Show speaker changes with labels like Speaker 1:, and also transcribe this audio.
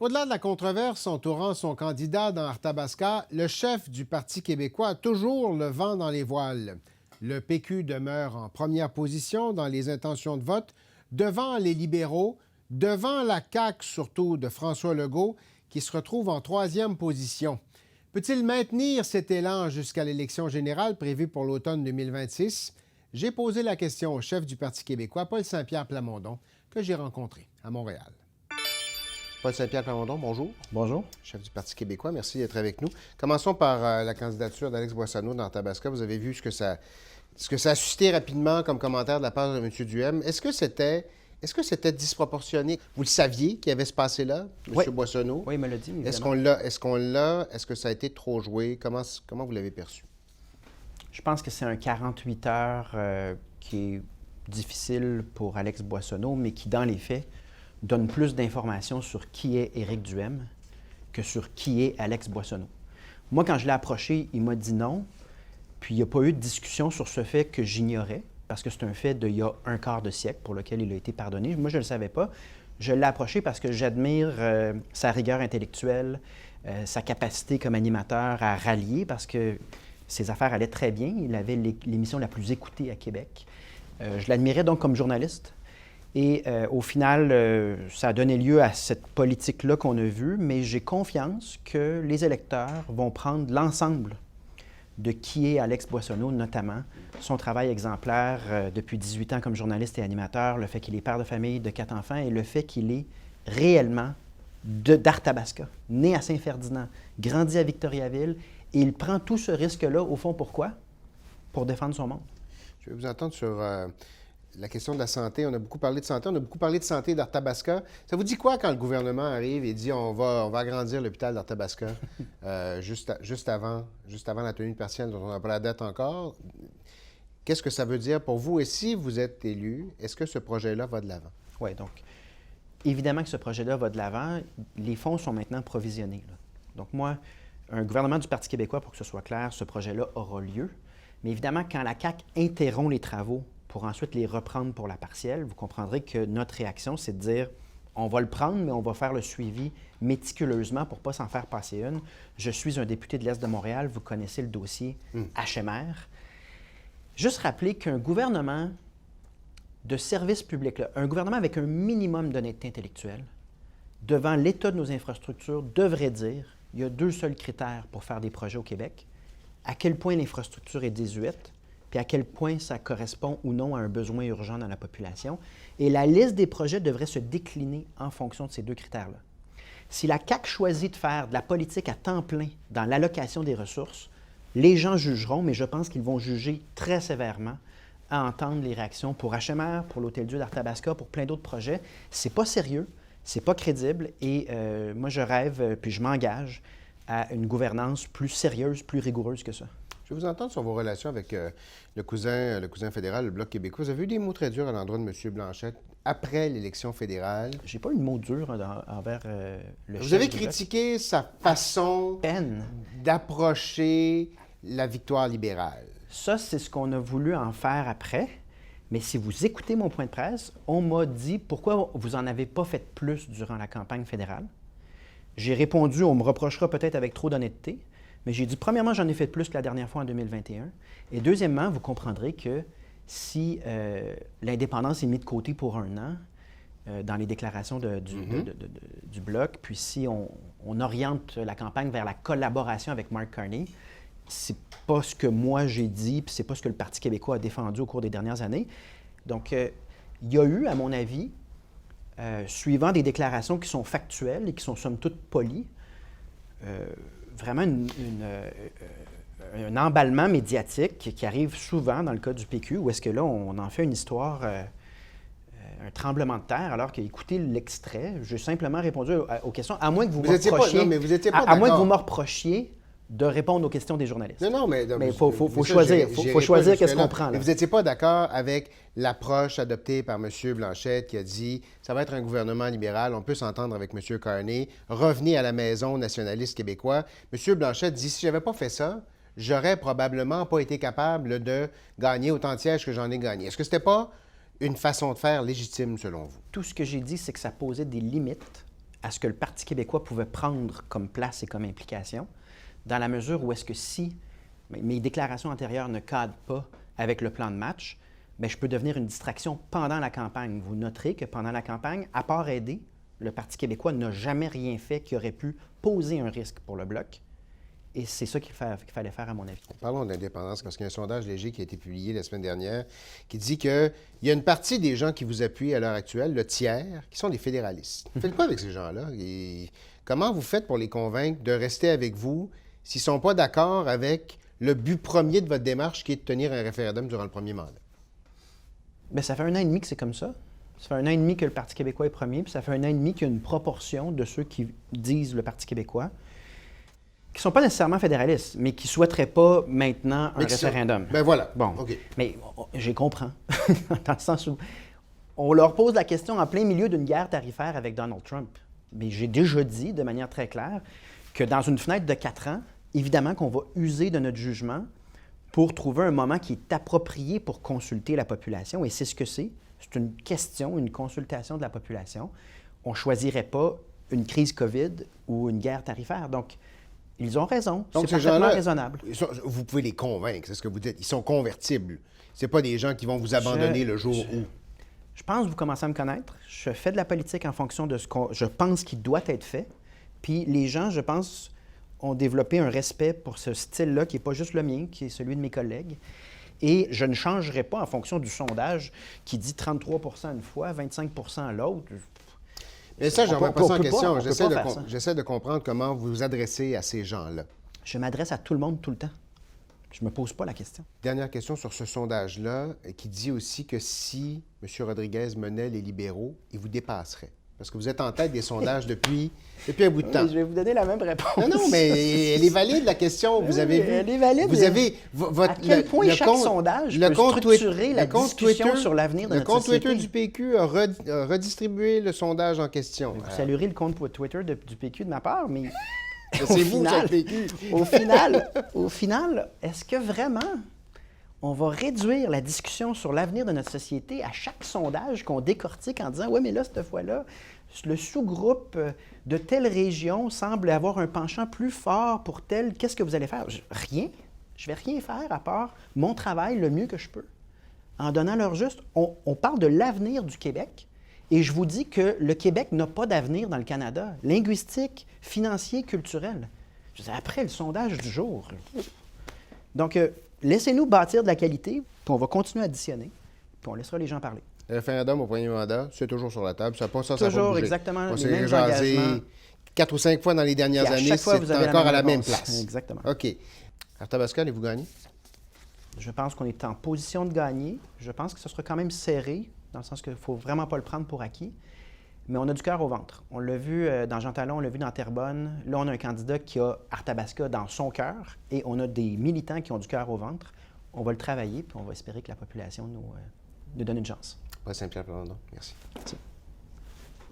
Speaker 1: Au-delà de la controverse entourant son candidat dans Arthabasca, le chef du Parti québécois a toujours le vent dans les voiles. Le PQ demeure en première position dans les intentions de vote, devant les libéraux, devant la CAQ surtout de François Legault, qui se retrouve en troisième position. Peut-il maintenir cet élan jusqu'à l'élection générale prévue pour l'automne 2026? J'ai posé la question au chef du Parti québécois, Paul Saint-Pierre Plamondon, que j'ai rencontré à Montréal. Paul Saint-Pierre Plamondon, bonjour.
Speaker 2: Bonjour.
Speaker 1: Chef du Parti québécois, merci d'être avec nous. Commençons par la candidature d'Alex Boissonnault dans Arthabasca. Vous avez vu ce que ça a suscité rapidement comme commentaire de la part de M. Duhem. Est-ce que c'était disproportionné? Vous le saviez qu'il y avait ce passé-là, M. Boissonnault?
Speaker 2: Oui, il me l'a dit, évidemment.
Speaker 1: Est-ce qu'on l'a? Est-ce que ça a été trop joué? Comment vous l'avez perçu?
Speaker 2: Je pense que c'est un 48 heures qui est difficile pour Alex Boissonnault, mais qui, dans les faits, donne plus d'informations sur qui est Éric Duhem que sur qui est Alex Boissonnault. Moi, quand je l'ai approché, il m'a dit non, puis il n'y a pas eu de discussion sur ce fait que j'ignorais, parce que c'est un fait d'il y a un quart de siècle pour lequel il a été pardonné. Moi, je ne le savais pas. Je l'ai approché parce que j'admire sa rigueur intellectuelle, sa capacité comme animateur à rallier, parce que ses affaires allaient très bien. Il avait l'émission la plus écoutée à Québec. Je l'admirais donc comme journaliste. Et au final, ça a donné lieu à cette politique-là qu'on a vue, mais j'ai confiance que les électeurs vont prendre l'ensemble de qui est Alex Boissonnault, notamment son travail exemplaire depuis 18 ans comme journaliste et animateur, le fait qu'il est père de famille de 4 enfants et le fait qu'il est réellement d'Arthabasca, né à Saint-Ferdinand, grandi à Victoriaville, et il prend tout ce risque-là, au fond, pourquoi? Pour défendre son monde.
Speaker 1: Je vais vous entendre sur la question de la santé. On a beaucoup parlé de santé. On a beaucoup parlé de santé d'Arthabasca. Ça vous dit quoi quand le gouvernement arrive et dit on va agrandir l'hôpital d'Arthabasca juste avant la tenue partielle dont on n'a pas la date encore? Qu'est-ce que ça veut dire pour vous? Et si vous êtes élu, est-ce que ce projet-là va de l'avant?
Speaker 2: Oui, donc évidemment que ce projet-là va de l'avant. Les fonds sont maintenant provisionnés, là. Donc moi, un gouvernement du Parti québécois, pour que ce soit clair, ce projet-là aura lieu. Mais évidemment, quand la CAQ interrompt les travaux pour ensuite les reprendre pour la partielle, vous comprendrez que notre réaction, c'est de dire on va le prendre, mais on va faire le suivi méticuleusement pour ne pas s'en faire passer une. Je suis un député de l'Est de Montréal, vous connaissez le dossier HMR. Juste rappeler qu'un gouvernement de service public, là, un gouvernement avec un minimum d'honnêteté intellectuelle, devant l'état de nos infrastructures, devrait dire il y a 2 seuls critères pour faire des projets au Québec: à quel point l'infrastructure est désuète, puis à quel point ça correspond ou non à un besoin urgent dans la population. Et la liste des projets devrait se décliner en fonction de ces 2 critères-là. Si la CAQ choisit de faire de la politique à temps plein dans l'allocation des ressources, les gens jugeront, mais je pense qu'ils vont juger très sévèrement à entendre les réactions pour HMR, pour l'Hôtel-Dieu d'Arthabasca, pour plein d'autres projets. C'est pas sérieux, c'est pas crédible, et moi je rêve, puis je m'engage à une gouvernance plus sérieuse, plus rigoureuse que ça.
Speaker 1: Je vais vous entendre sur vos relations avec le cousin fédéral, le Bloc québécois. Vous avez eu des mots très durs à l'endroit de M. Blanchette après l'élection fédérale.
Speaker 2: J'ai pas eu de mots durs envers le chef.
Speaker 1: Vous avez critiqué sa façon d'approcher la victoire libérale.
Speaker 2: Ça, c'est ce qu'on a voulu en faire après. Mais si vous écoutez mon point de presse, on m'a dit pourquoi vous n'en avez pas fait plus durant la campagne fédérale. J'ai répondu, on me reprochera peut-être avec trop d'honnêteté. Mais j'ai dit, premièrement, j'en ai fait plus que la dernière fois en 2021. Et deuxièmement, vous comprendrez que si l'indépendance est mise de côté pour 1 an dans les déclarations du Bloc, puis si on oriente la campagne vers la collaboration avec Mark Carney, c'est pas ce que moi j'ai dit, puis c'est pas ce que le Parti québécois a défendu au cours des dernières années. Donc, il y a eu, à mon avis, suivant des déclarations qui sont factuelles et qui sont somme toute polies, vraiment un emballement médiatique qui arrive souvent dans le cas du PQ, où est-ce que là, on en fait une histoire, un tremblement de terre, alors qu'écoutez l'extrait, j'ai simplement répondu aux questions, à moins que vous me reprochiez de répondre aux questions des journalistes.
Speaker 1: Non, mais
Speaker 2: il faut choisir, faut choisir qu'est-ce qu'on prend. Là.
Speaker 1: Mais vous n'étiez pas d'accord avec l'approche adoptée par M. Blanchette qui a dit « ça va être un gouvernement libéral, on peut s'entendre avec M. Carney, revenez à la maison nationaliste québécois ». M. Blanchette dit « si je n'avais pas fait ça, j'aurais probablement pas été capable de gagner autant de sièges que j'en ai gagné ». Est-ce que c'était pas une façon de faire légitime selon vous?
Speaker 2: Tout ce que j'ai dit, c'est que ça posait des limites à ce que le Parti québécois pouvait prendre comme place et comme implication, dans la mesure où est-ce que si mes déclarations antérieures ne cadrent pas avec le plan de match, bien, je peux devenir une distraction pendant la campagne. Vous noterez que pendant la campagne, à part aider, le Parti québécois n'a jamais rien fait qui aurait pu poser un risque pour le Bloc. Et c'est ça qu'il fallait faire, à mon avis.
Speaker 1: Parlons d'indépendance, parce qu'il y a un sondage léger qui a été publié la semaine dernière qui dit qu'il y a une partie des gens qui vous appuient à l'heure actuelle, le tiers, qui sont des fédéralistes. Faites quoi avec ces gens-là? Et comment vous faites pour les convaincre de rester avec vous s'ils ne sont pas d'accord avec le but premier de votre démarche, qui est de tenir un référendum durant le premier mandat?
Speaker 2: Bien, ça fait 1 an et demi que c'est comme ça. Ça fait 1 an et demi que le Parti québécois est premier, puis ça fait 1 an et demi qu'il y a une proportion de ceux qui disent le Parti québécois qui ne sont pas nécessairement fédéralistes, mais qui ne souhaiteraient pas maintenant un référendum.
Speaker 1: Ben voilà.
Speaker 2: Bon,
Speaker 1: OK.
Speaker 2: Mais j'y comprends, dans le sens où on leur pose la question en plein milieu d'une guerre tarifaire avec Donald Trump. Mais j'ai déjà dit de manière très claire que dans une fenêtre de 4 ans, évidemment qu'on va user de notre jugement pour trouver un moment qui est approprié pour consulter la population. Et c'est ce que c'est. C'est une question, une consultation de la population. On ne choisirait pas une crise COVID ou une guerre tarifaire. Donc, ils ont raison.
Speaker 1: Donc,
Speaker 2: c'est parfaitement raisonnable.
Speaker 1: Vous pouvez les convaincre, c'est ce que vous dites. Ils sont convertibles. Ce pas des gens qui vont vous abandonner le jour où...
Speaker 2: Je pense que vous commencez à me connaître. Je fais de la politique en fonction de ce que je pense qu'il doit être fait. Puis les gens, je pense, ont développé un respect pour ce style-là, qui n'est pas juste le mien, qui est celui de mes collègues. Et je ne changerai pas en fonction du sondage qui dit 33 une fois, 25 l'autre.
Speaker 1: Mais ça, je ne remets pas ça en question. J'essaie de comprendre comment vous vous adressez à ces gens-là.
Speaker 2: Je m'adresse à tout le monde tout le temps. Je ne me pose pas la question.
Speaker 1: Dernière question sur ce sondage-là, qui dit aussi que si M. Rodriguez menait les libéraux, il vous dépasserait. Parce que vous êtes en tête des sondages depuis un bout de temps.
Speaker 2: Oui, je vais vous donner la même réponse.
Speaker 1: Non, mais elle est valide, la question. Vous avez vu.
Speaker 2: Elle est valide.
Speaker 1: Vous avez
Speaker 2: à quel point chaque sondage peut structurer la discussion sur l'avenir de notre société.
Speaker 1: Le compte Twitter du PQ a redistribué le sondage en question.
Speaker 2: Vous saluerez le compte Twitter du PQ de ma part, mais
Speaker 1: c'est vous, le PQ.
Speaker 2: Au final, est-ce que vraiment on va réduire la discussion sur l'avenir de notre société à chaque sondage qu'on décortique en disant « Oui, mais là, cette fois-là, le sous-groupe de telle région semble avoir un penchant plus fort pour tel. Qu'est-ce que vous allez faire? » Rien. Je ne vais rien faire à part mon travail le mieux que je peux. En donnant leur juste, on parle de l'avenir du Québec et je vous dis que le Québec n'a pas d'avenir dans le Canada. Linguistique, financier, culturel. Je dis, après le sondage du jour. Donc, laissez-nous bâtir de la qualité, puis on va continuer à additionner, puis on laissera les gens parler.
Speaker 1: Le référendum au premier mandat, c'est toujours sur la table. Ça,
Speaker 2: toujours,
Speaker 1: ça va bouger.
Speaker 2: Exactement.
Speaker 1: On s'est jasé 4 ou 5 fois dans les dernières années, c'est encore à la même place.
Speaker 2: Exactement.
Speaker 1: OK. Arthabasca, allez-vous gagner?
Speaker 2: Je pense qu'on est en position de gagner. Je pense que ce sera quand même serré, dans le sens qu'il ne faut vraiment pas le prendre pour acquis. Mais on a du cœur au ventre. On l'a vu dans Jean Talon, on l'a vu dans Terrebonne. Là, on a un candidat qui a Arthabasca dans son cœur et on a des militants qui ont du cœur au ventre. On va le travailler puis on va espérer que la population nous donne une chance.
Speaker 1: Saint-Pierre-Plamondon, merci.
Speaker 2: Merci.